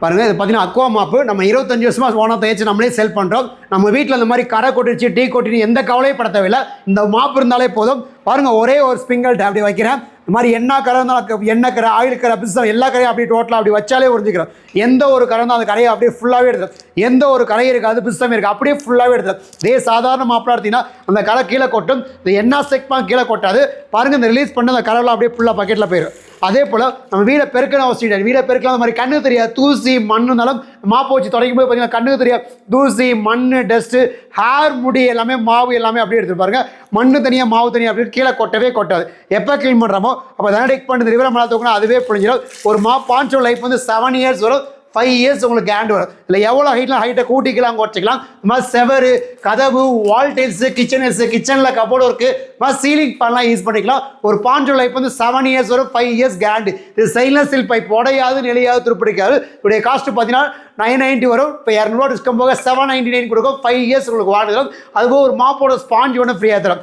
பாருங்கள் இது பார்த்தீங்கன்னா அக்வா மாப்பு நம்ம 25 வருஷமாக ஓனாக தேய்ச்சி நம்மளே செல் பண்ணுறோம். நம்ம வீட்டில் இந்த மாதிரி கரை கொட்டிடுச்சு டீ கொட்டினு எந்த கவலையும் பட தேவையில்லை. இந்த மாப்பு இருந்தாலே போதும். பாருங்கள் ஒரே ஒரு ஸ்பிங்கல் அப்படி வைக்கிறேன். இந்த மாதிரி என்ன கரை இருந்தாலும் எண்ணெய் கரை ஆயில் கரை பிஸ்தம் எல்லா கரையும் அப்படி டோட்டலாக அப்படி வச்சாலே உறிஞ்சிக்கிறோம். எந்த ஒரு கரை இருந்தால் அந்த கரையை அப்படியே ஃபுல்லாகவே எடுத்துரும். எந்த ஒரு கரை இருக்காது பிஸ்தம் இருக்குது அப்படியே ஃபுல்லாகவே எடுத்துரும். இதே சாதாரண மாப்பிளா எடுத்திங்கன்னா அந்த கரை கீழே கொட்டும். இந்த எண்ணெய் செக்பாங்க கீழே கொட்டாது. பாருங்கள் இந்த ரிலீஸ் பண்ண அந்த கரைலாம் அப்படியே ஃபுல்லாக பக்கெட்டில் போயிடும். அதே போல் நம்ம வீடை பெருக்கணும் அவசியம் இல்லை. வீடை பெருக்கலாம் அந்த மாதிரி கண்ணுக்கு தெரியாது தூசி மண்ணுனாலும் மாப்பு வச்சு தொடங்கும் போது பார்த்தீங்கன்னா கண்ணுக்கு தெரியாது தூசி மண் டஸ்ட்டு ஹேர் முடி எல்லாமே மாவு எல்லாமே அப்படியே எடுத்துட்டு பாருங்க. மண்ணு தனியாக மாவு தனியாக அப்படின்னு கீழே கொட்டவே கொட்டாது. எப்போ க்ளீன் பண்ணுறோமோ அப்போ தானே டெக் பண்ணி ரிவரை மேலே தூக்கணும் அதுவே புரிஞ்சிடும். ஒரு பாஞ்சோ லைஃப் வந்து 7 இயர்ஸ் வரும். 5 இயர்ஸ் உங்களுக்கு கேண்ட் வரும். இல்லை எவ்வளோ ஹைட்டை கூட்டிக்கலாம் குறைச்சிக்கலாம். இந்த மாதிரி செவரு கதவு வால் டைல்ஸு கிச்சனில் கபோர்டு இருக்குது சீலிங் பண்ணலாம் யூஸ் பண்ணிக்கலாம். ஒரு பாஞ்சோ லைஃப் வந்து 7 இயர்ஸ் வரும். 5 இயர்ஸ் கேண்டு. இது ஸ்டெயின்லெஸ் ஸ்டீல் பைப் உடையாது நிலையாது துருப்பிடிக்காது. இதோடைய காஸ்ட் பார்த்தீங்கன்னா 990 வரும். இப்போ 200 டிஸ்கவுண்ட் போக 799 கொடுக்கும். 5 இயர்ஸ் உங்களுக்கு வாடகை. அதுபோக ஒரு மாப்போட ஸ்பாஞ்ச் ஒன்று ஃப்ரீயாக தரும்.